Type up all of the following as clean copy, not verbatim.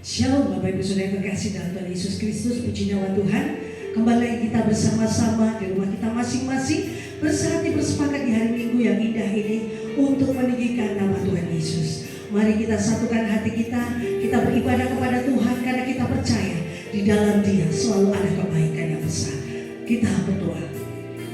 Shalom Bapak Ibu Saudara yang terkasih dalam Tuhan Yesus Kristus, puji nama Tuhan. Kembali lagi kita bersama-sama di rumah kita masing-masing, bersehati bersepakat di hari Minggu yang indah ini untuk meninggikan nama Tuhan Yesus. Mari kita satukan hati kita beribadah kepada Tuhan karena kita percaya di dalam Dia selalu ada kebaikan yang besar. Kita berdoa.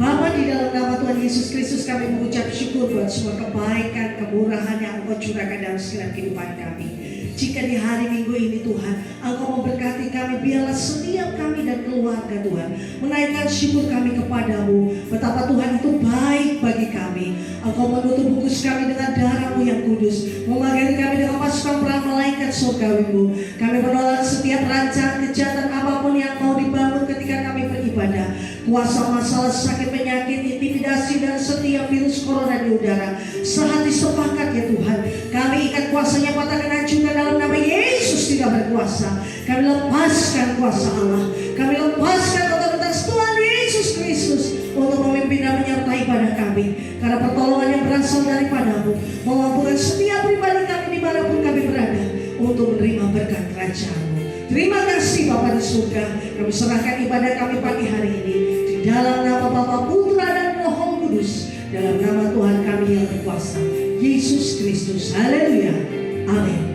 Bapa, di dalam nama Tuhan Yesus Kristus kami mengucap syukur buat semua kebaikan, kemurahan yang Engkau curahkan dalam segala kehidupan kami. Jika di hari Minggu ini Tuhan Engkau memberkati kami, biarlah setiap kami dan keluarga Tuhan menaikkan syukur kami kepadamu. Betapa Tuhan itu baik bagi kami. Engkau menutup bungkus kami dengan darah-Mu yang kudus, memagari kami dengan pasukan perang malaikat surgawi-Mu. Kami menolak setiap rancangan kejahatan apapun yang mau dibangun ketika kami beribadah. Kuasa masalah, sakit, penyakit, intimidasi, dan setiap virus corona di udara, sehati sepakat ya Tuhan, kami ikat kuasanya, patahkan, hancurkan dalam nama Yesus. Tidak berkuasa, kami lepaskan kuasa Allah, kami lepaskan otoritas Tuhan Yesus Kristus untuk memimpin dan menyertai pada kami. Karena pertolongan yang berasal daripada-Mu memampukan setiap pribadi kami dimanapun kami berada untuk menerima berkat kerajaan-Mu. Terima kasih Bapa di surga. Kami serahkan ibadah kami pagi hari ini di dalam nama Bapa, Putra, dan Roh Kudus, dalam nama Tuhan kami yang berkuasa, Yesus Kristus. Haleluya. Amin.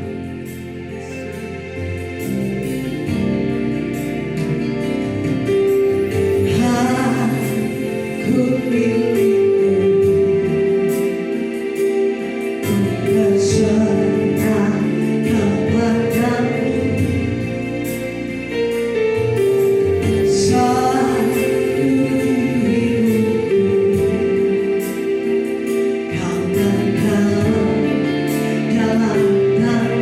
Dalam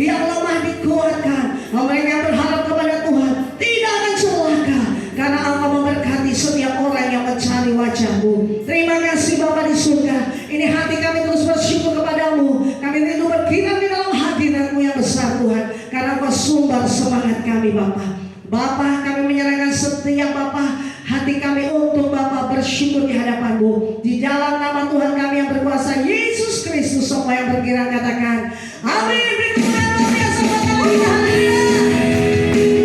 yang lemah dikuatkan. Mereka yang berharap kepada Tuhan tidak akan celaka, karena Engkau memberkati setiap orang yang mencari wajah-Mu. Terima kasih Bapa di surga. Ini hati kami terus bersyukur kepadamu. Kami rindu berkiram di dalam hadirat-Mu yang besar Tuhan, karena Engkau sumber semangat kami Bapa. Bapa, kami menyerahkan setiap Bapa hati kami untuk Bapa bersyukur di hadapan-Mu. Di dalam nama Tuhan kami yang berkuasa Yesus Kristus, semua yang berkira katakan amin. Beri kemuliaan luar biasa buat kami. Haleluya.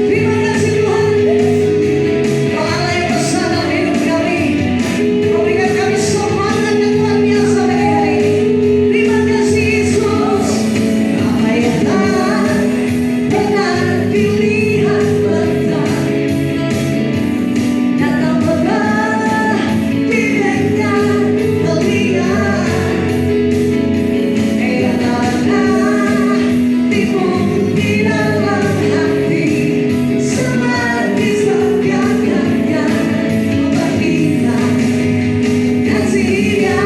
Terima kasih Tuhan. Kau Allah yang besar dalam hidup kami. Kau berikan kami semangat yang luar biasa bagi hari ini. Terima kasih Yesus. Apa yang tak pernah dilihat datang pernah didengar telinga, yang tak pernah timbul di dalam hati, seperti setiap-tiapnya memberikan kasih-Nya.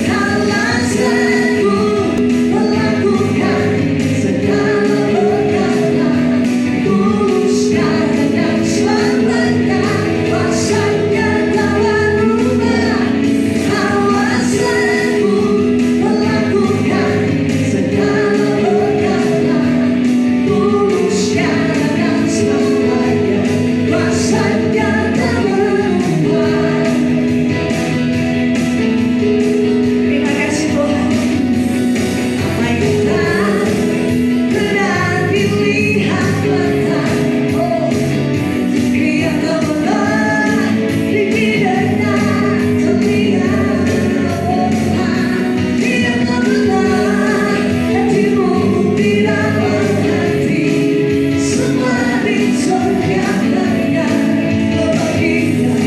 Kala sanggup melakukan segala perkara, tuluskan dan selamatkan, kuasa-Nya tak berubah. Kala sanggup melakukan segala perkara, tuluskan dan selamatkan, kuasa-Nya tak berubah. Terima kasih Tuhan. Apa yang tak pernah dilihat mata, yang tak pernah didengar telinga, yang tak pernah timbul di dalam hati, semua di surga terdengar membagikan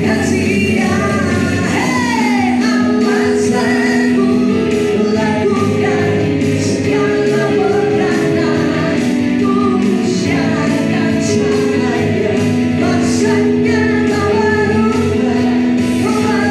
kasih-Nya. Allah sanggup melakukan segala perkara, tuluskan dan selamatkan, kuasa-Nya tak berubah. Allah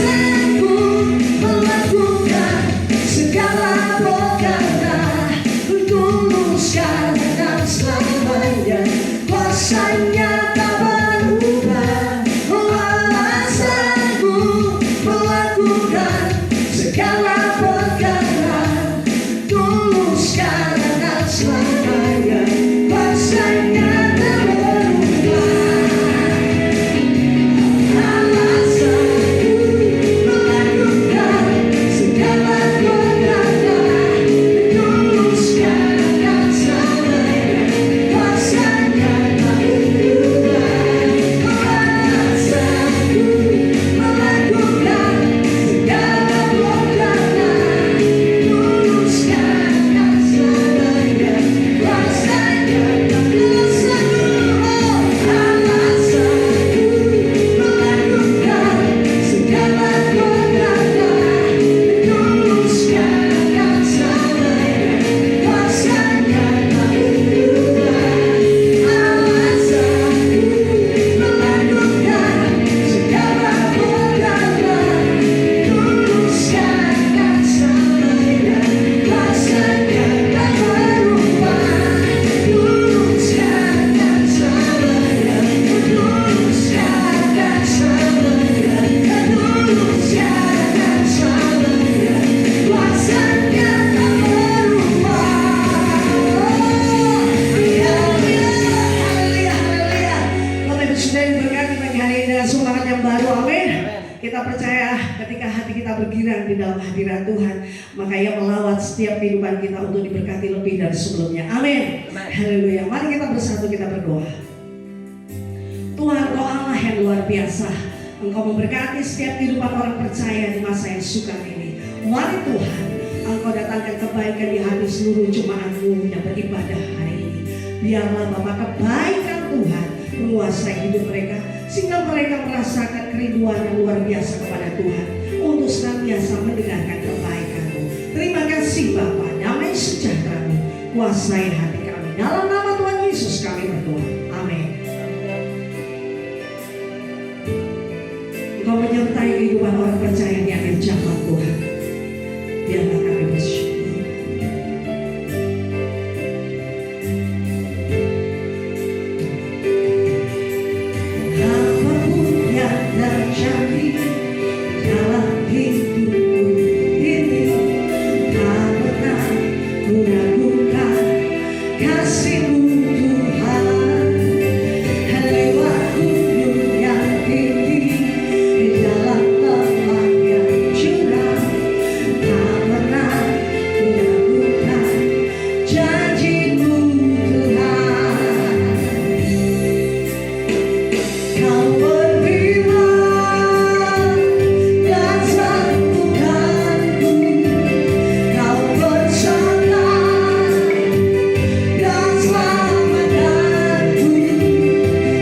sanggup melakukan segala perkara, tuluskan dan selamatkan, kuasa-Nya tak berubah. Allah sanggup melakukan segala perkara, tuluskan dan selamatkan, kuasa-Nya tak berubah. Allah sanggup melakukan segala perkara, tuluskan dan selamatkan, kuasa-Nya tak berubah. Allah sanggup melakukan segala perkara, tuluskan dan selamatkan, kuasa-Nya tak berubah. Allah sanggup melakukan segala perkara, tuluskan dan selamatkan, kuasa-Nya tak berubah. Allah sanggup melakukan segala perkara, tuluskan dan selamatkan, kuasa-Nya tak berubah. Allah sanggup melakukan segala perkara, tuluskan dan selamatkan, kuasa-Nya tak berubah. Tuluskan dan selamatkan, tuluskan dan selamatkan, tuluskan dan selamatkan, kuasa-Nya tak berubah. Haleluya, haleluya, haleluya. Bapak Ibu Saudara yang berkati pagi hari ini dengan semangat yang baru, amin. Kita percaya ketika hati kita bergirang di dalam hadirat Tuhan, maka Ia melawat setiap kehidupan kita untuk diberkati lebih dari sebelumnya, amin. Haleluya. Mari kita bersatu, kita berdoa. Tuhan, Engkau Allah yang luar biasa. Engkau memberkati setiap kehidupan orang percaya di masa yang sukar ini. Mari Tuhan, Engkau datangkan kebaikan di hati seluruh jemaat-Mu yang beribadah hari ini. Biarlah Bapa kebaikan Tuhan menguasai hidup mereka, sehingga mereka merasakan kerinduan yang luar biasa kepada Tuhan untuk senantiasa mendengarkan kebaikan-Mu. Terima kasih Bapa, damai sejahtera-Mu kuasai hati kami. Dalam nama Tuhan Yesus kami berdoa. Amin. Engkau menyertai kehidupan orang percaya di akhir zaman Tuhan. Biarlah kami bersyukur. Apapun yang terjadi dalam hidupku ini, tak pernah ku ragukan kasih-Mu Tuhan. Lewat gunung yang tinggi, di dalam lembah yang curam, tak pernah ku ragukan janji-Mu Tuhan. Kau berfirman dan sambungkanku, Kau bersama dan selamatkanku,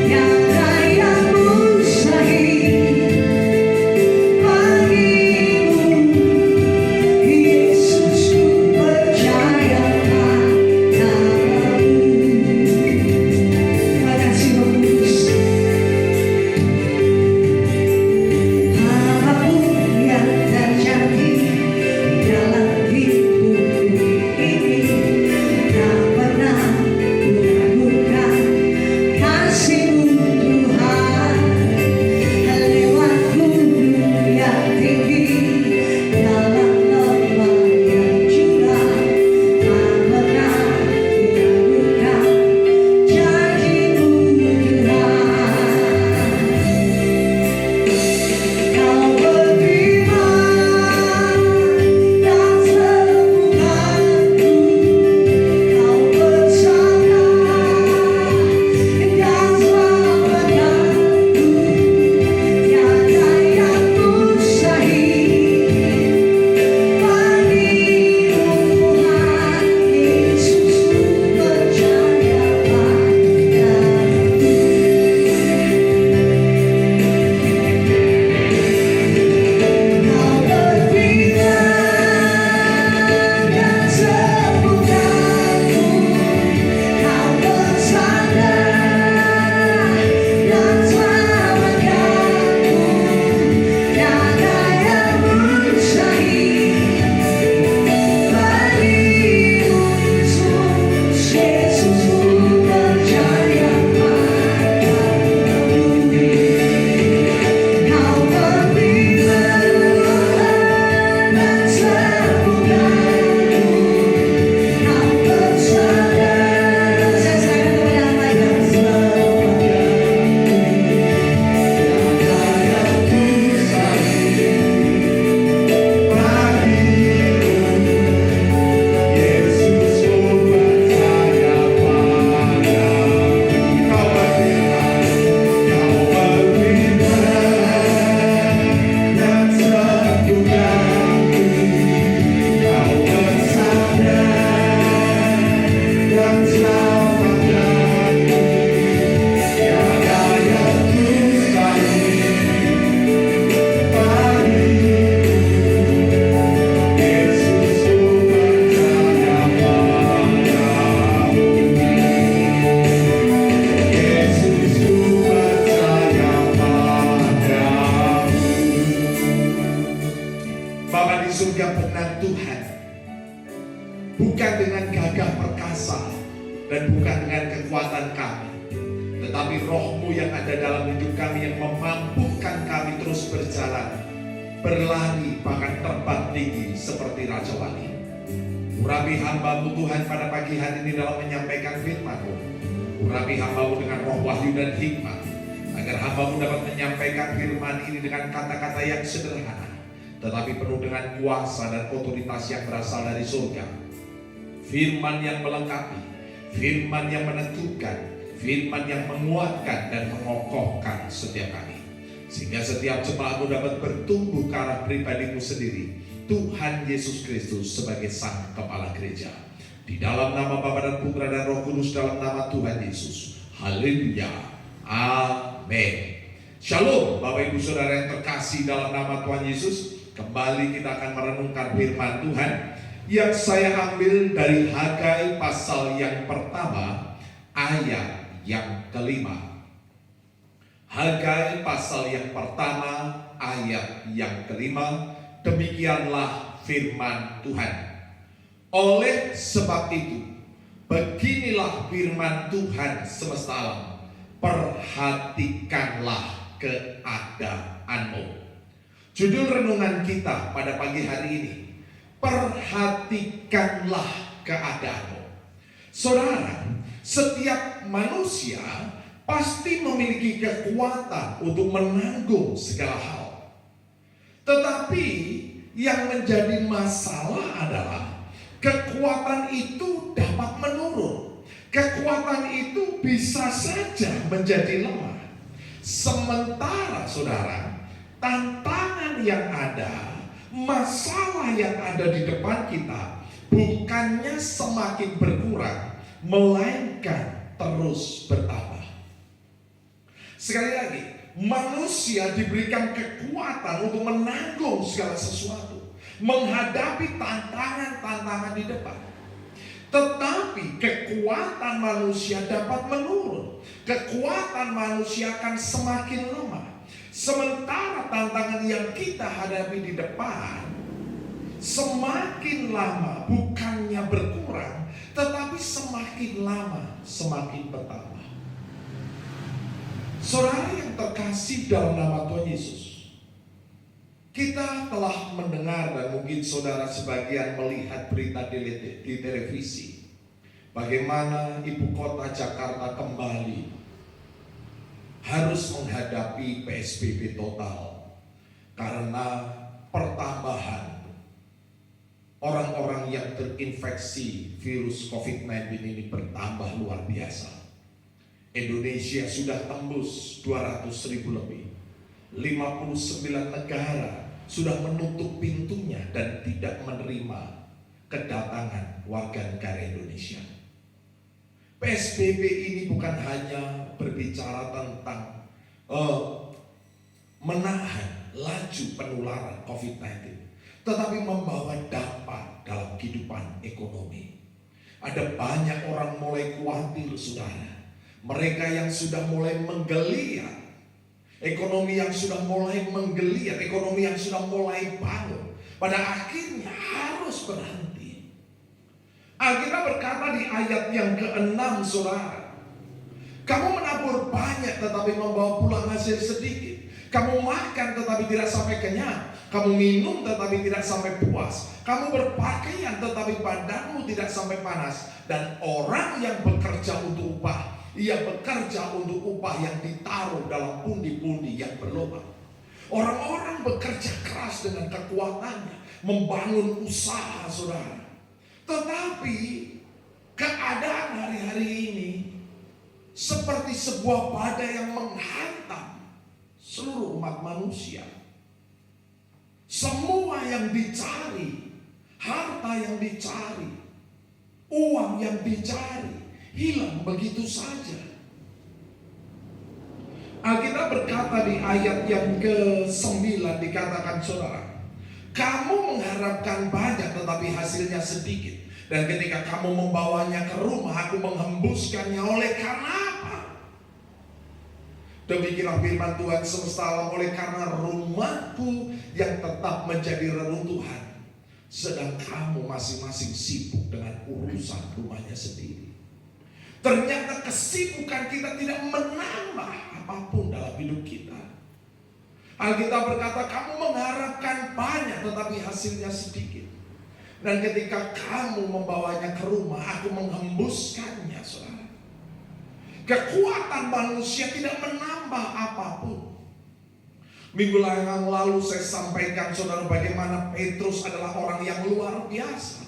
tiada yang mustahil bagimu. Yesus, ku percaya padamu. Terima kasih Roh Kudus. Apapun yang terjadi dalam hidupku ini, tak pernah ku ragukan kasih-Mu Tuhan. Lewat gunung yang tinggi, dalam lembah yang curam, tak pernah ku ragukan janji-Mu Tuhan. Kau berfirman dan sembuhkanku, Kau bersama dan selamatkanku, tiada yang mustahil bagimu Tuhan. Yesus, ku percaya padamu. Kau berfirman dan sembuhkanku, Kau bersama dan selamatkanku, tiada yang mustahil bagimu Yesus. Yesus, ku percaya padamu. Kau berfirman dan sembuhkanku, Kau bersama. Saya serahkan kepada Hamba yang Bapa di surga, benar Tuhan, bukan dengan gagah perkasa dan bukan dengan kekuatan kami, tetapi Roh-Mu yang ada dalam hidup kami yang memampukan kami terus berjalan, berlari, bahkan terbang tinggi seperti Raja Wali. Urapi hamba-Mu Tuhan pada pagi hari ini dalam menyampaikan firman-Mu. Urapi hamba-Mu dengan roh wahyu dan hikmat, agar hamba-Mu dapat menyampaikan firman ini dengan kata-kata yang sederhana, tetapi penuh dengan kuasa dan otoritas yang berasal dari surga. Firman yang melengkapi, firman yang meneguhkan, firman yang menguatkan dan mengokohkan setiap kami, sehingga setiap jemaat-Mu dapat bertumbuh ke arah pribadi-Mu sendiri, Tuhan Yesus Kristus sebagai Sang Kepala Gereja. Di dalam nama Bapa dan Putra dan Roh Kudus, dalam nama Tuhan Yesus. Haleluya. Amin. Shalom Bapak Ibu Saudara yang terkasih dalam nama Tuhan Yesus. Kembali kita akan merenungkan firman Tuhan yang saya ambil dari Hagai pasal yang pertama ayat yang kelima. Hagai pasal yang pertama ayat yang kelima, demikianlah firman Tuhan. Oleh sebab itu, beginilah firman Tuhan semesta alam, perhatikanlah keadaanmu. Judul renungan kita pada pagi hari ini, perhatikanlah keadaanmu. Saudara, setiap manusia pasti memiliki kekuatan untuk menanggung segala hal. Tetapi yang menjadi masalah adalah kekuatan itu dapat menurun. Kekuatan itu bisa saja menjadi lemah. Sementara saudara, tantangan yang ada, masalah yang ada di depan kita bukannya semakin berkurang, melainkan terus bertambah. Sekali lagi, manusia diberikan kekuatan untuk menanggung segala sesuatu, menghadapi tantangan-tantangan di depan. Tetapi kekuatan manusia dapat menurun. Kekuatan manusia akan semakin lemah. Sementara tantangan yang kita hadapi di depan semakin lama bukannya berkurang, tetapi semakin lama semakin bertambah. Saudara yang terkasih dalam nama Tuhan Yesus, kita telah mendengar dan mungkin saudara sebagian melihat berita di televisi, bagaimana ibu kota Jakarta kembali harus menghadapi PSBB total karena pertambahan orang-orang yang terinfeksi virus COVID-19 ini bertambah luar biasa. Indonesia sudah tembus 200.000 lebih. 59 negara sudah menutup pintunya dan tidak menerima kedatangan warga negara Indonesia. PSBB ini bukan hanya berbicara tentang menahan laju penularan COVID-19, tetapi membawa dampak dalam kehidupan ekonomi. Ada banyak orang mulai khawatir, saudara. Mereka yang sudah mulai menggeliat, ekonomi yang sudah mulai menggeliat, ekonomi yang sudah mulai bangun, pada akhirnya harus berhenti. Alkitab berkata di ayat yang ke-6, saudara, kamu menabur banyak tetapi membawa pulang hasil sedikit. Kamu makan tetapi tidak sampai kenyang. Kamu minum tetapi tidak sampai puas. Kamu berpakaian tetapi badanmu tidak sampai panas. Dan orang yang bekerja untuk upah, ia bekerja untuk upah yang ditaruh dalam pundi-pundi yang berlubang. Orang-orang bekerja keras dengan kekuatannya, membangun usaha, saudara. Tetapi keadaan hari-hari ini seperti sebuah badai yang menghantam seluruh umat manusia. Semua yang dicari, harta yang dicari, uang yang dicari, hilang begitu saja. Alkitab berkata di ayat yang ke-9 dikatakan, saudara, kamu mengharapkan banyak tetapi hasilnya sedikit. Dan ketika kamu membawanya ke rumah, aku menghembuskannya. Oleh karena apa? Demikianlah firman Tuhan semesta alam, oleh karena rumahku yang tetap menjadi reruntuhan, sedang kamu masing-masing sibuk dengan urusan rumahnya sendiri. Ternyata kesibukan kita tidak menambah apapun dalam hidup kita. Alkitab berkata, kamu mengharapkan banyak tetapi hasilnya sedikit. Dan ketika kamu membawanya ke rumah, aku menghembuskannya, saudara. Kekuatan manusia tidak menambah apapun. Minggu yang lalu saya sampaikan, saudara, bagaimana Petrus adalah orang yang luar biasa.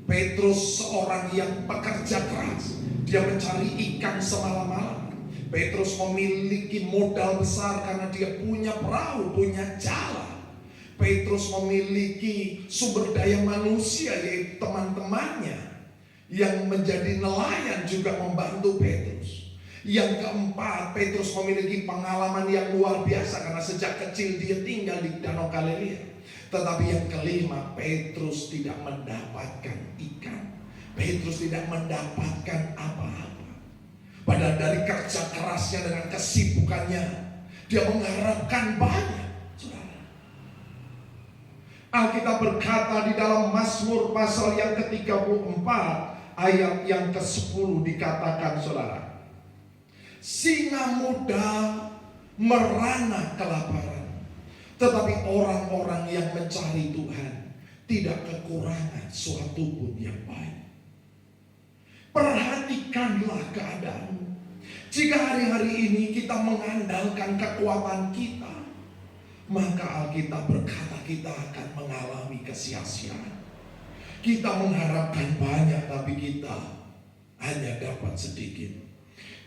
Petrus seorang yang pekerja keras. Dia mencari ikan semalam-malam. Petrus memiliki modal besar karena dia punya perahu, punya jala. Petrus memiliki sumber daya manusia, yaitu teman-temannya yang menjadi nelayan juga membantu Petrus. Yang keempat, Petrus memiliki pengalaman yang luar biasa karena sejak kecil dia tinggal di Danau Galilea. Tetapi yang kelima, Petrus tidak mendapatkan ikan. Petrus tidak mendapatkan apa-apa. Padahal dari kerja kerasnya dengan kesibukannya, dia mengharapkan banyak. Saudara, Alkitab berkata di dalam Mazmur pasal yang ke-34 ayat yang ke-10 dikatakan, saudara, singa muda merana kelaparan, tetapi orang-orang yang mencari Tuhan tidak kekurangan suatu pun yang baik. Perhatikanlah keadaanmu. Jika hari-hari ini kita mengandalkan kekuatan kita, maka Alkitab berkata kita akan mengalami kesia-siaan. Kita mengharapkan banyak, tapi kita hanya dapat sedikit.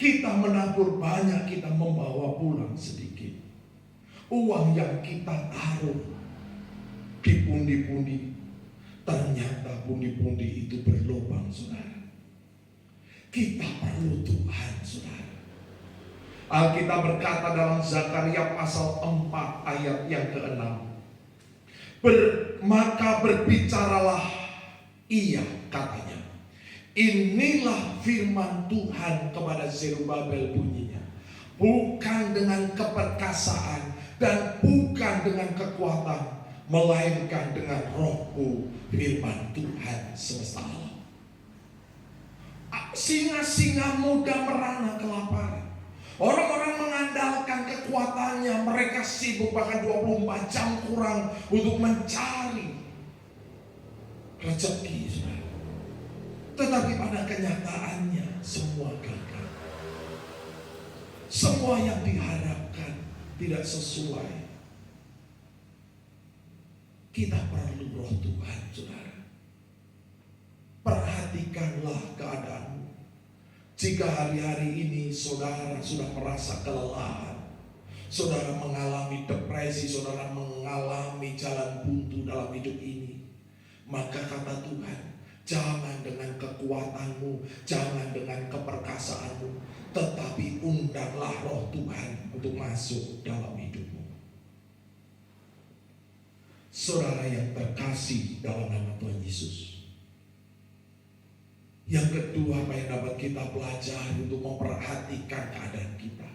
Kita menabur banyak, kita membawa pulang sedikit. Uang yang kita taruh di pundi-pundi, ternyata pundi-pundi itu berlubang, saudara. Kita perlu Tuhan, saudara. Alkitab berkata dalam Zakaria pasal 4 ayat yang ke-6, maka berbicaralah ia, katanya, inilah firman Tuhan kepada Zerubabel bunyinya, bukan dengan keperkasaan dan bukan dengan kekuatan, melainkan dengan Rohku, firman Tuhan semesta alam. Singa-singa muda merana kelaparan. Orang-orang mengandalkan kekuatannya. Mereka sibuk bahkan 24 jam kurang untuk mencari rezeki, saudara. Tetapi pada kenyataannya semua gagal. Semua yang diharapkan tidak sesuai. Kita perlu Roh Tuhan, saudara. Perhatikanlah keadaanmu. Jika hari-hari ini saudara sudah merasa kelelahan, saudara mengalami depresi, saudara mengalami jalan buntu dalam hidup ini, maka kata Tuhan, jangan dengan kekuatanmu, jangan dengan keperkasaanmu, tetapi undanglah Roh Tuhan untuk masuk dalam hidupmu. Saudara yang terkasih dalam nama Tuhan Yesus, yang kedua, apa yang dapat kita pelajari untuk memperhatikan keadaan kita?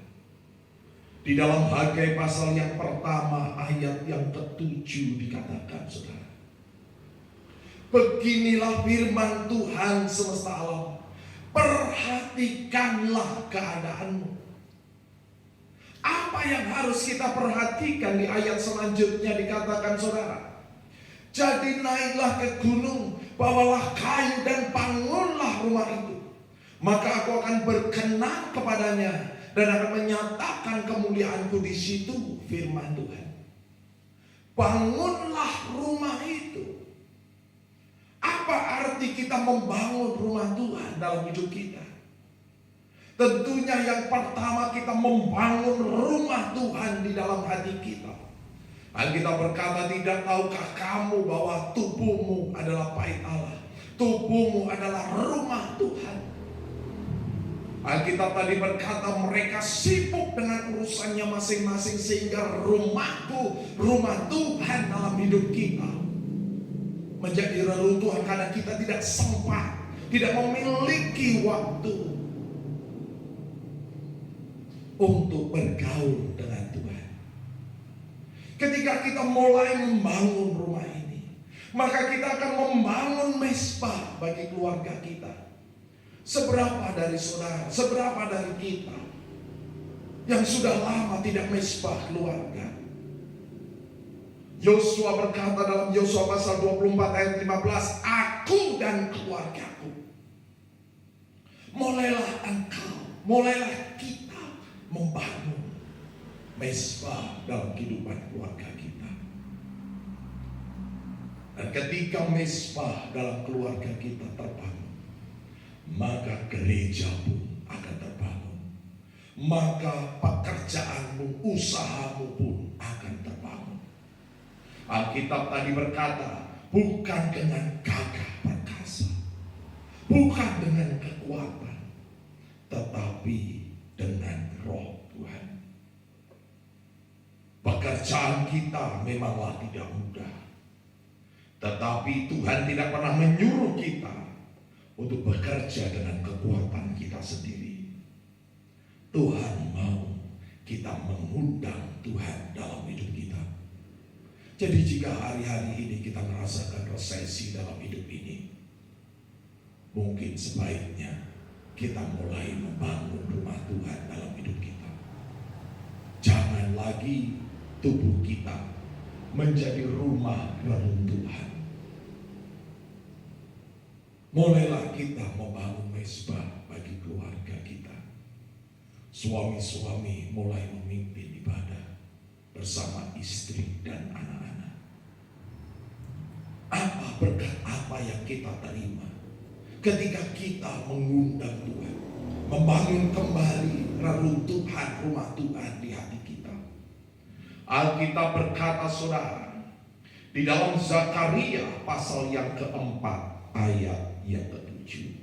Di dalam Hagai pasal yang pertama ayat yang ke-7 dikatakan, saudara, beginilah firman Tuhan semesta alam, perhatikanlah keadaanmu. Apa yang harus kita perhatikan? Di ayat selanjutnya dikatakan, saudara, jadi naiklah ke gunung, bawalah kayu dan bangunlah rumah itu. Maka aku akan berkenan kepadanya dan akan menyatakan kemuliaanku di situ, firman Tuhan. Bangunlah rumah itu. Apa arti kita membangun rumah Tuhan dalam hidup kita? Tentunya yang pertama, kita membangun rumah Tuhan di dalam hati kita. Alkitab berkata, tidak tahukah kamu bahwa tubuhmu adalah bait Allah, tubuhmu adalah rumah Tuhan. Alkitab tadi berkata mereka sibuk dengan urusannya masing-masing, sehingga rumahku, rumah Tuhan dalam hidup kita menjadi reruntuhan karena kita tidak sempat, tidak memiliki waktu untuk bergaul dengan Tuhan. Ketika kita mulai membangun rumah ini, maka kita akan membangun mesbah bagi keluarga kita. Seberapa dari saudara, seberapa dari kita yang sudah lama tidak mesbah keluarga? Yosua berkata dalam Yosua pasal 24 ayat 15, aku dan keluargaku. Mulailah engkau, mulailah kita membangun mesbah dalam kehidupan keluarga kita. Dan ketika mesbah dalam keluarga kita terbangun, maka gereja pun akan terbangun. Maka pekerjaanmu, usahamu pun akan terbangun. Alkitab tadi berkata, bukan dengan gagah perkasa, bukan dengan kekuatan, tetapi dengan Roh Tuhan. Pekerjaan kita memanglah tidak mudah. Tetapi Tuhan tidak pernah menyuruh kita untuk bekerja dengan kekuatan kita sendiri. Tuhan mau kita mengundang Tuhan dalam hidup kita. Jadi jika hari-hari ini kita merasakan resesi dalam hidup ini, mungkin sebaiknya kita mulai membangun rumah Tuhan dalam hidup kita. Jangan lagi tubuh kita menjadi rumah reruntuhan. Mulailah kita membangun mezbah bagi keluarga kita. Suami-suami mulai memimpin ibadah bersama istri dan anak-anak. Apa berkat apa yang kita terima ketika kita mengundang Tuhan, membangun kembali reruntuhan rumah Tuhan di hati kita? Alkitab berkata, saudara, di dalam Zakaria pasal yang keempat ayat yang ke-7.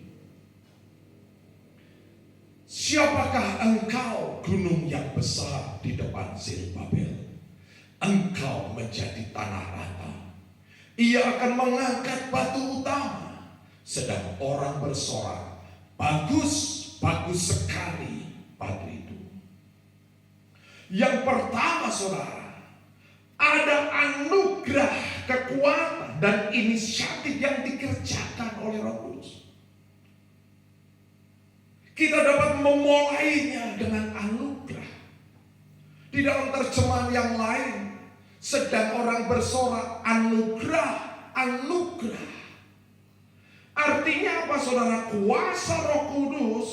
Siapakah engkau, gunung yang besar di depan Zerubabel? Engkau menjadi tanah rata. Ia akan mengangkat batu utama. Sedang orang bersorak, bagus, bagus sekali batu itu. Yang pertama, saudara, ada anugerah, kekuatan, dan inisiatif yang dikerjakan oleh Roh Kudus. Kita dapat memulainya dengan anugerah. Di dalam terjemahan yang lain, sedang orang bersorak, anugerah, anugerah. Artinya apa, saudara? Kuasa Roh Kudus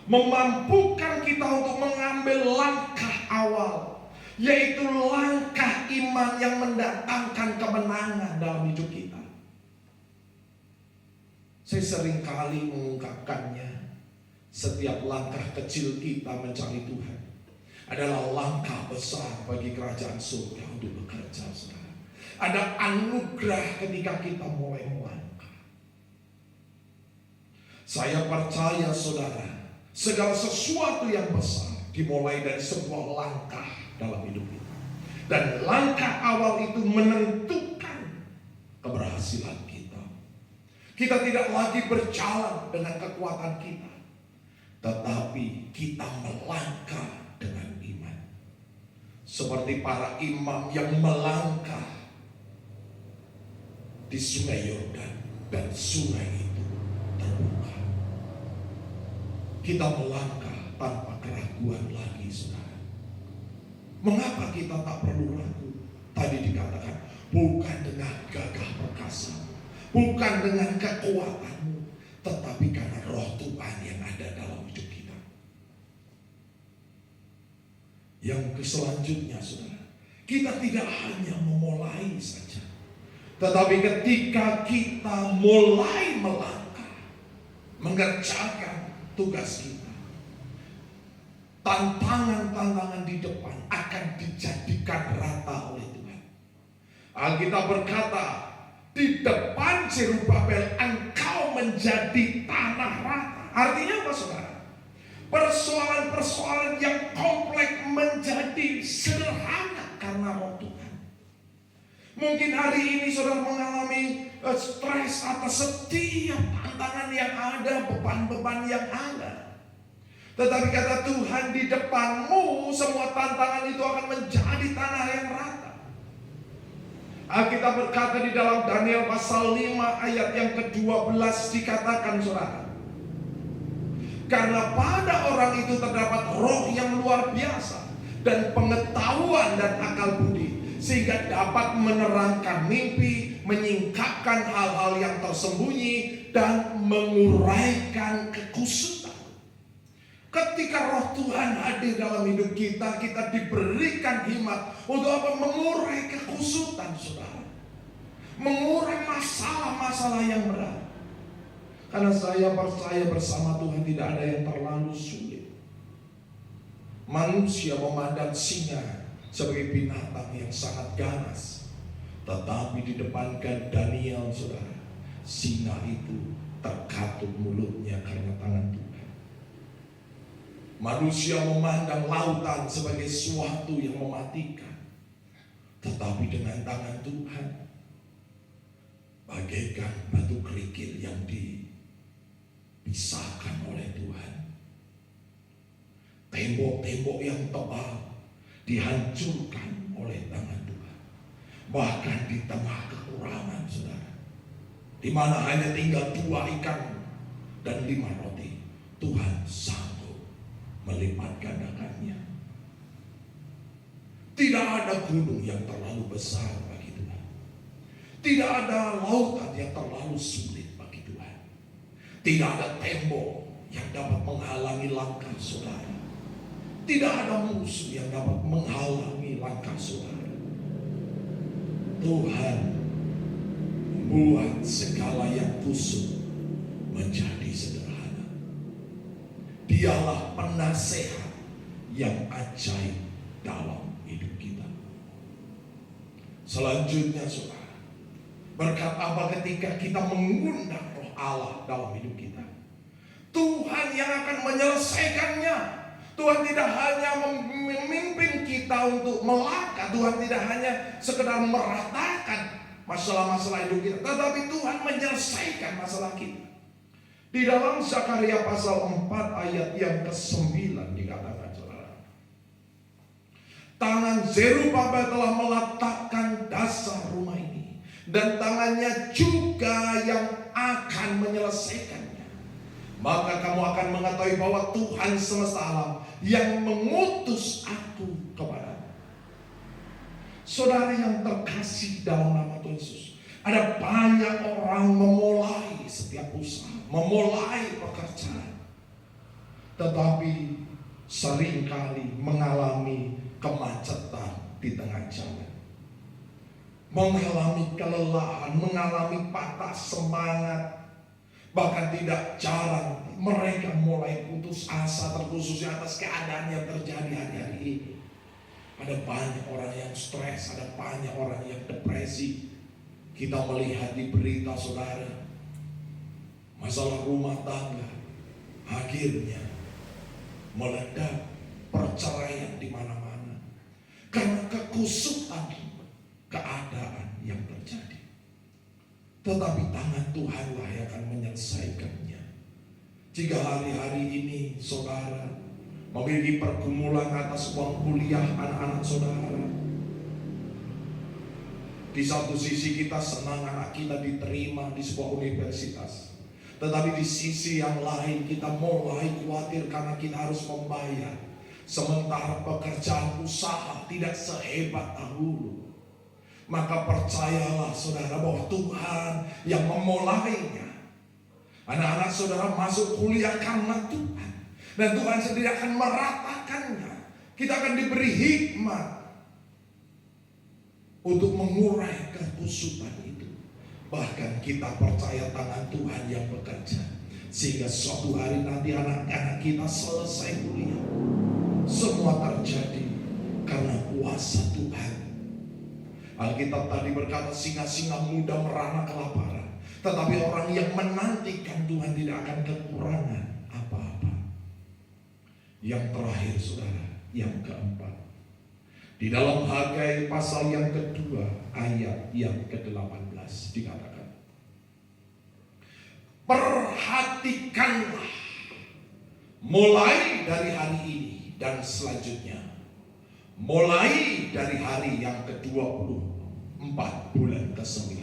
memampukan kita untuk mengambil langkah awal, yaitu langkah iman yang mendatangkan kemenangan dalam hidup kita. Saya sering kali mengungkapkannya. Setiap langkah kecil kita mencari Tuhan adalah langkah besar bagi kerajaan surga untuk bekerja, saudara. Ada anugerah ketika kita mulai melangkah. Saya percaya, saudara, segala sesuatu yang besar dimulai dari sebuah langkah dalam hidup kita. Dan langkah awal itu menentukan keberhasilan kita. Kita tidak lagi berjalan dengan kekuatan kita, tetapi kita melangkah dengan iman. Seperti para imam yang melangkah di sungai Yordan dan sungai itu terbuka. Kita melangkah tanpa keraguan lagi, saudara. Mengapa kita tak perlu ragu? Tadi dikatakan, bukan dengan gagah perkasa, bukan dengan kekuatanmu, tetapi karena Roh Tuhan yang ada dalam hidup kita. Yang selanjutnya, saudara, kita tidak hanya memulai saja, tetapi ketika kita mulai melangkah, mengerjakan tugas kita, tantangan-tantangan di depan akan dijadikan rata oleh Tuhan. Alkitab berkata, di depan Zerubabel engkau menjadi tanah rata. Artinya apa, saudara? Persoalan-persoalan yang kompleks menjadi sederhana karena Roh Tuhan. Mungkin hari ini saudara mengalami stres atas setiap tantangan yang ada, beban-beban yang ada. Tetapi kata Tuhan, di depanmu semua tantangan itu akan menjadi tanah yang rata. Alkitab berkata di dalam Daniel pasal 5 ayat yang ke-12 dikatakan, saudara, karena pada orang itu terdapat roh yang luar biasa dan pengetahuan dan akal budi, sehingga dapat menerangkan mimpi, menyingkapkan hal-hal yang tersembunyi, dan menguraikan kekusutan. Ketika Roh Tuhan hadir dalam hidup kita, kita diberikan hikmat untuk apa? Mengurai kekusutan, saudara. Mengurai masalah-masalah yang berat. Karena saya percaya bersama Tuhan tidak ada yang terlalu sulit. Manusia memandang singa sebagai binatang yang sangat ganas, tetapi di depan Daniel, saudara, singa itu terkatup mulutnya karena tangan Tuhan. Manusia memandang lautan sebagai sesuatu yang mematikan, tetapi dengan tangan Tuhan bagaikan batu kerikil yang dipisahkan oleh Tuhan. Tembok-tembok yang tebal dihancurkan oleh tangan Tuhan. Bahkan di tengah kekurangan, saudara, di mana hanya tinggal 2 ikan dan 5 roti, Tuhan sanggup melipat gandakannya. Tidak ada gunung yang terlalu besar bagi Tuhan. Tidak ada lautan yang terlalu sulit bagi Tuhan. Tidak ada tembok yang dapat menghalangi langkah saudara. Tidak ada musuh yang dapat menghalangi langkah saudara. Tuhan membuat segala yang kusut menjadi sederhana. Dialah penasehat yang ajaib dalam hidup kita. Selanjutnya saudara, berkat apa ketika kita mengundang Roh Allah dalam hidup kita? Tuhan yang akan menyelesaikannya. Tuhan tidak hanya memimpin kita untuk melangkah, Tuhan tidak hanya sekedar meratakan masalah-masalah hidup kita, tetapi Tuhan menyelesaikan masalah kita. Di dalam Zakaria pasal 4 ayat yang ke-9 dikatakan, saudara, tangan Zerubabel telah meletakkan dasar rumah ini, dan tangannya juga yang akan menyelesaikannya. Maka kamu akan mengetahui bahwa Tuhan semesta alam yang mengutus aku kepadamu. Saudara yang terkasih dalam nama Tuhan Yesus, ada banyak orang memulai setiap usaha, memulai pekerjaan, tetapi seringkali mengalami kemacetan di tengah jalan, mengalami kelelahan, mengalami patah semangat. Bahkan tidak jarang mereka mulai putus asa, terkhususnya atas keadaan yang terjadi hari-hari ini. Ada banyak orang yang stres, ada banyak orang yang depresi. Kita melihat di berita saudara, masalah rumah tangga akhirnya meledak, perceraian di mana-mana karena kekusutan keadaan yang terjadi. Tetapi tangan Tuhanlah yang akan menyelesaikannya. Jika hari-hari ini saudara memiliki pergumulan atas uang kuliah anak-anak saudara, di satu sisi kita senang anak kita diterima di sebuah universitas, tetapi di sisi yang lain kita mulai khawatir karena kita harus membayar, sementara pekerjaan usaha tidak sehebat dahulu. Maka percayalah saudara bahwa Tuhan yang memulainya. Anak-anak saudara masuk kuliah karena Tuhan, dan Tuhan sendiri akan meratakannya. Kita akan diberi hikmat untuk mengurai kekusutan itu. Bahkan kita percaya tangan Tuhan yang bekerja, sehingga suatu hari nanti anak-anak kita selesai kuliah, semua terjadi karena kuasa Tuhan. Alkitab tadi berkata singa-singa muda merana kelaparan, tetapi orang yang menantikan Tuhan tidak akan kekurangan apa-apa. Yang terakhir saudara, yang keempat, di dalam Hagai pasal yang kedua ayat yang ke-18 dikatakan, perhatikanlah mulai dari hari ini dan selanjutnya, mulai dari hari yang ke-24 bulan ke-9,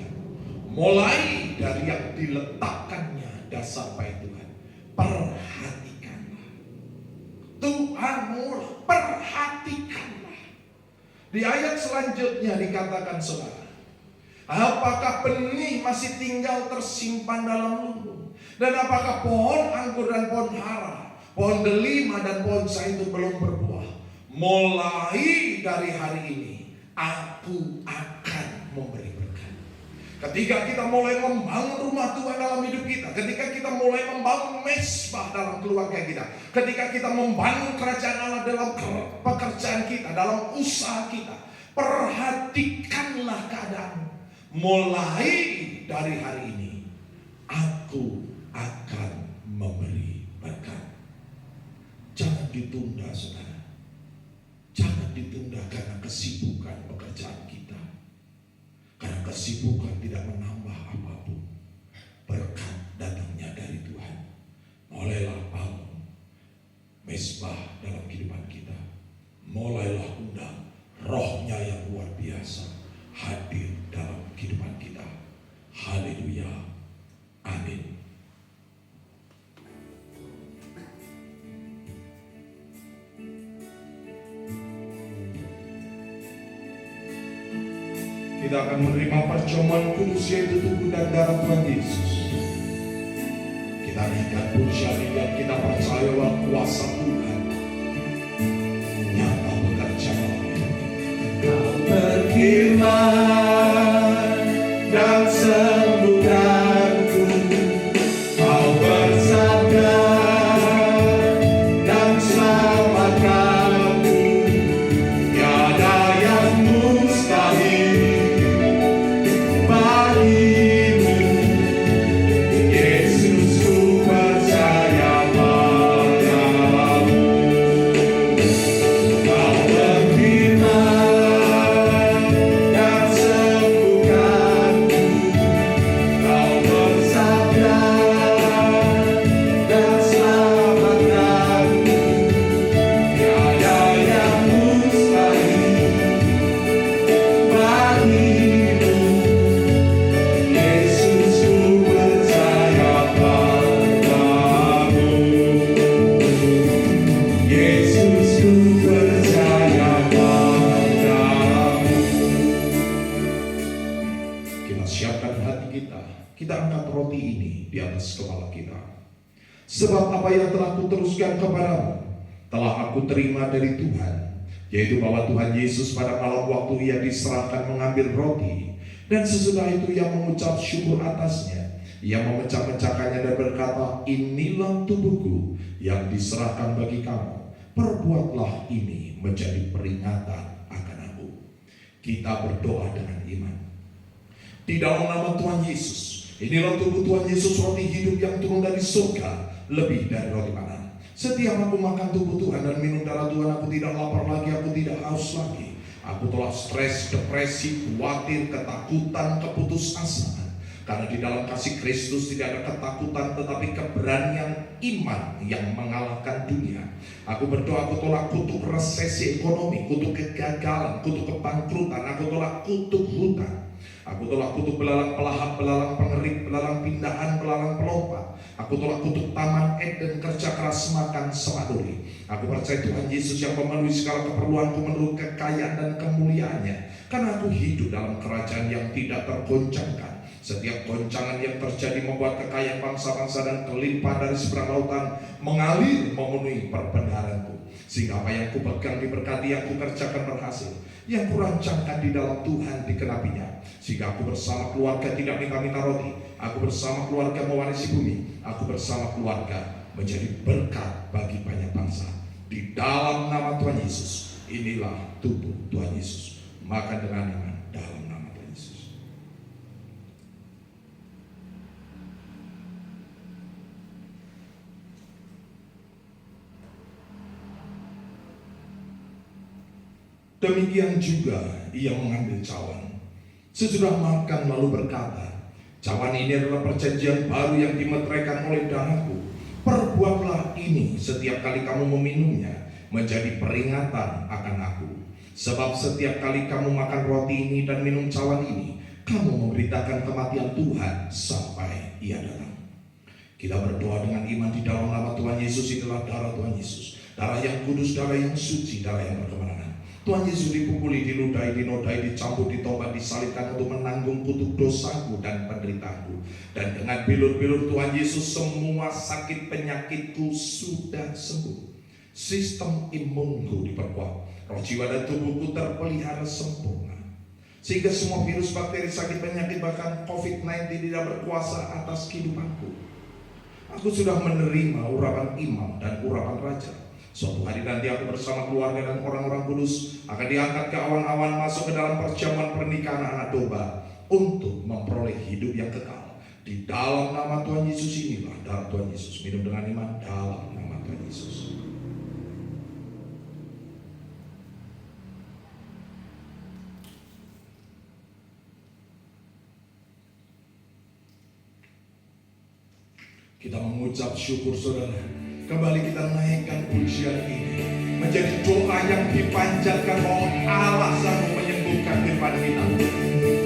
mulai dari yang diletakkannya dasar bait Tuhan, perhatikanlah. Tuhan mulai, perhatikanlah. Di ayat selanjutnya dikatakan saudara, apakah benih masih tinggal tersimpan dalam lumbung, dan apakah pohon anggur dan pohon ara, pohon delima dan pohon zaitun belum berbuah? Mulai dari hari ini aku akan memberi berkat. Ketika kita mulai membangun rumah Tuhan dalam hidup kita, ketika kita mulai membangun mesbah dalam keluarga kita, ketika kita membangun kerajaan Allah dalam pekerjaan kita, dalam usaha kita, perhatikanlah keadaanmu. Mulai dari hari ini aku akan memberi berkat. Jangan ditunda saudara. Jangan ditunda karena kesibukan pekerjaan kita. Karena kesibukan tidak menambah apapun. kita akan menerima perjamuan kudus, yaitu tubuh dan darah Tuhan Yesus. Kita naikkan pujian ini dan kita percaya bahwa kuasa Tuhan nyata bekerja dalam hidup. Kau berfirman dan sembuhkanku, Kau bersabda dan selamatkanku. Tiada yang mustahil bagimu, Yesus, ku percaya padamu. Kau berfirman dan sembuhkanku, Kau bersabda dan selamatkanku. Tiada yang mustahil bagimu, Yesus, ku percaya padamu. Yesus, ku percaya padamu. Kita siapkan hati kita. Kita angkat roti ini di atas kepala kita. Sebab apa yang telah kuteruskan kepadamu telah aku terima dari Tuhan, yaitu bahwa Tuhan Yesus pada malam waktu Ia diserahkan mengambil roti, dan sesudah itu Ia mengucap syukur atasnya. Ia memecah-mecahkannya dan berkata, inilah tubuhku yang diserahkan bagi kamu. Perbuatlah ini menjadi peringatan akan aku. Kita berdoa dengan iman. Di dalam nama Tuhan Yesus, inilah tubuh Tuhan Yesus, roti hidup yang turun dari surga, lebih dari roti mana. Setiap aku makan tubuh Tuhan dan minum darah Tuhan, aku tidak lapar lagi, aku tidak haus lagi. Aku telah stres, depresi, khawatir, ketakutan, keputusasaan. Karena di dalam kasih Kristus tidak ada ketakutan, tetapi keberanian iman yang mengalahkan dunia. Aku berdoa, aku tolak kutuk resesi ekonomi, kutuk kegagalan, kutuk kebangkrutan. Aku tolak kutuk hutang. Aku tolak kutuk belalang pelahap, belalang pengerik, belalang pindahan, belalang pelompat. Aku tolak kutuk taman Eden, kerja keras makan semaduri. Aku percaya Tuhan Yesus yang memenuhi segala keperluanku menurut kekayaan dan kemuliaannya. Karena aku hidup dalam kerajaan yang tidak tergoncangkan. Setiap goncangan yang terjadi membuat kekayaan bangsa-bangsa dan kelimpahan dari seberang lautan mengalir memenuhi perbenaranku. Sehingga apa yang kupegang diberkati, yang kukerjakan berhasil, yang kurancangkan di dalam Tuhan dikenapinya. Sehingga aku bersama keluarga tidak minta-minta roti. Aku bersama keluarga mewarisi bumi. Aku bersama keluarga menjadi berkat bagi banyak bangsa. Di dalam nama Tuhan Yesus, inilah tubuh Tuhan Yesus. Makan dengan iman dalam nama Tuhan Yesus. Demikian juga ia mengambil cawan. Sesudah makan lalu berkata, cawan ini adalah perjanjian baru yang dimeteraikan oleh darahku. Perbuatlah ini setiap kali kamu meminumnya, menjadi peringatan akan aku. Sebab setiap kali kamu makan roti ini dan minum cawan ini, kamu memberitakan kematian Tuhan sampai ia datang. Kita berdoa dengan iman di dalam nama Tuhan Yesus. Inilah darah Tuhan Yesus, darah yang kudus, darah yang suci, darah yang berkemenangan. Tuhan Yesus dipukuli, diludahi, dinodai, dicambuk, ditobat, disalibkan untuk menanggung kutuk dosaku dan penderitaanku. Dan dengan bilur-bilur Tuhan Yesus semua sakit penyakitku sudah sembuh. Sistem imunku diperkuat, roh, jiwa, dan tubuhku terpelihara sempurna. Sehingga semua virus, bakteri, sakit, penyakit, bahkan COVID-19 tidak berkuasa atas kehidupanku. Aku sudah menerima urapan imam dan urapan raja. Suatu hari nanti aku bersama keluarga dan orang-orang kudus akan diangkat ke awan-awan masuk ke dalam perjamuan pernikahan anak domba untuk memperoleh hidup yang kekal. Di dalam nama Tuhan Yesus, inilah darah Tuhan Yesus. Minum dengan iman dalam nama Tuhan Yesus. Kita mengucap syukur, saudara. Kembali kita naikkan pujian ini menjadi doa yang dipanjatkan bahwa Allah sanggup menyembuhkan kehidupan kita,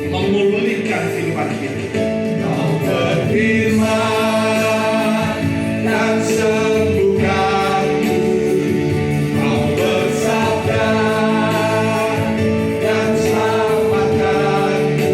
memulihkan kehidupan kita. Kau berfirman dan sembuhkanku, Kau bersabda dan selamatkanku.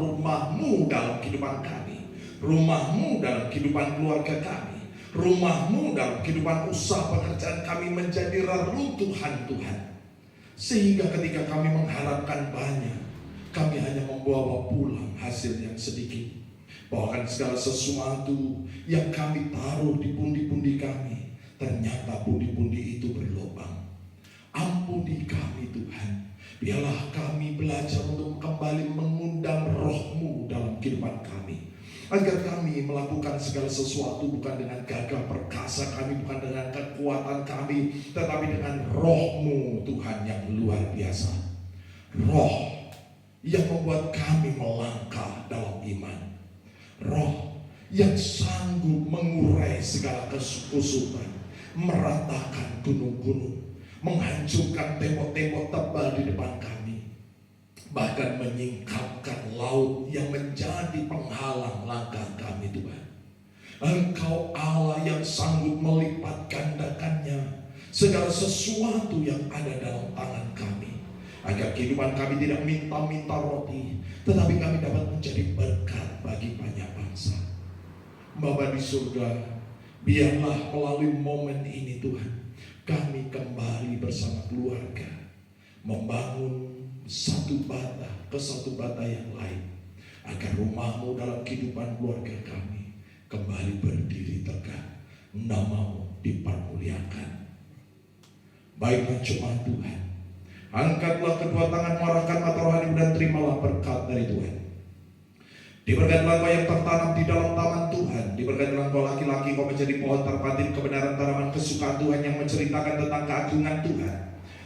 rumah-Mu dalam kehidupan kami, rumah-Mu dalam kehidupan keluarga kami, rumah-Mu dalam kehidupan usaha pekerjaan kami menjadi reruntuhan Tuhan. Sehingga ketika kami mengharapkan banyak, kami hanya membawa pulang hasil yang sedikit. Bahkan segala sesuatu yang kami taruh di pundi-pundi kami, ternyata pundi-pundi itu berlubang. Ampuni kami Tuhan. Biarlah kami belajar untuk kembali mengundang Roh-Mu dalam kehidupan kami, agar kami melakukan segala sesuatu bukan dengan gagah perkasa kami, bukan dengan kekuatan kami, tetapi dengan Roh-Mu Tuhan yang luar biasa. Roh yang membuat kami melangkah dalam iman. Roh yang sanggup mengurai segala kesukupan, meratakan gunung-gunung, menghancurkan tembok-tembok tebal di depan kami, bahkan menyingkapkan laut yang menjadi penghalang langkah kami Tuhan. Engkau Allah yang sanggup melipat gandakannya segala sesuatu yang ada dalam tangan kami, agar kehidupan kami tidak minta-minta roti, tetapi kami dapat menjadi berkat bagi banyak bangsa. Bapa di surga, biarlah melalui momen ini Tuhan, kami kembali bersama keluarga membangun satu bata ke satu bata yang lain, agar rumah-Mu dalam kehidupan keluarga kami kembali berdiri tegak, nama-Mu dipermuliakan. Baiklah jemaat Tuhan, angkatlah kedua tangan, arahkan mata rohani dan terimalah berkat dari Tuhan. Diberkatilah kau yang tertanam di dalam taman Tuhan. Diberkatilah kau laki-laki, kau menjadi pohon terpatin kebenaran tanaman kesukaan Tuhan yang menceritakan tentang keagungan Tuhan.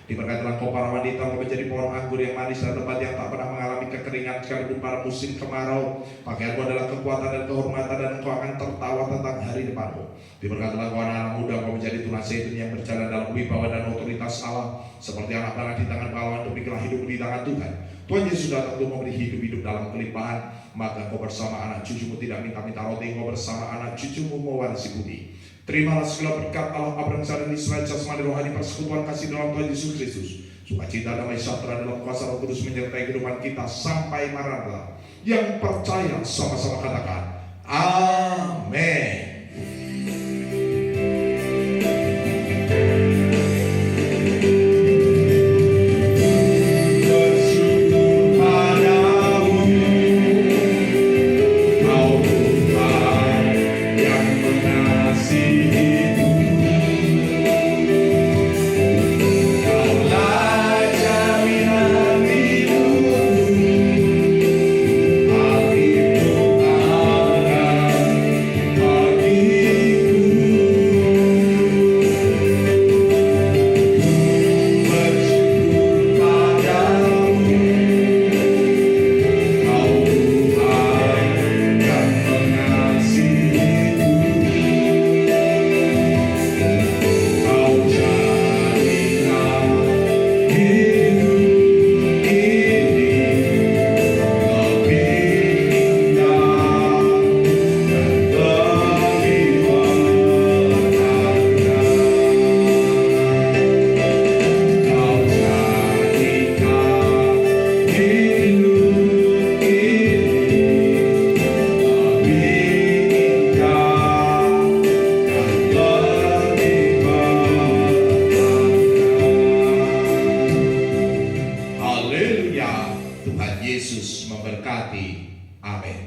Diberkatilah kau para wanita, kau menjadi pohon anggur yang manis dan lebat yang tak pernah mengalami kekeringan sekalipun pada musim kemarau. Pakaianmu adalah kekuatan dan kehormatan, dan engkau akan tertawa tentang hari depanmu. Diberkatilah kau anak-anak muda, kau menjadi tunas zaitun yang berjalan dalam wibawa dan otoritas Allah, seperti anak panah di tangan pahlawan, demikianlah hidup di tangan Tuhan. Tuhan Yesus datang untuk memberi hidup dalam kelimpahan, maka kau bersama anak cucumu tidak minta-minta roti, kau bersama anak cucumu mewarisi bumi. Terimalah segala berkat Allah Abraham dan Israel, jasmani rohani, persekutuan kasih dalam Tuhan Yesus Kristus, sukacita damai sejahtera dalam kuasa Roh Kudus menyertai kehidupan kita sampai Maranatha. Yang percaya sama-sama katakan amin. Tuhan Yesus memberkati. Amin.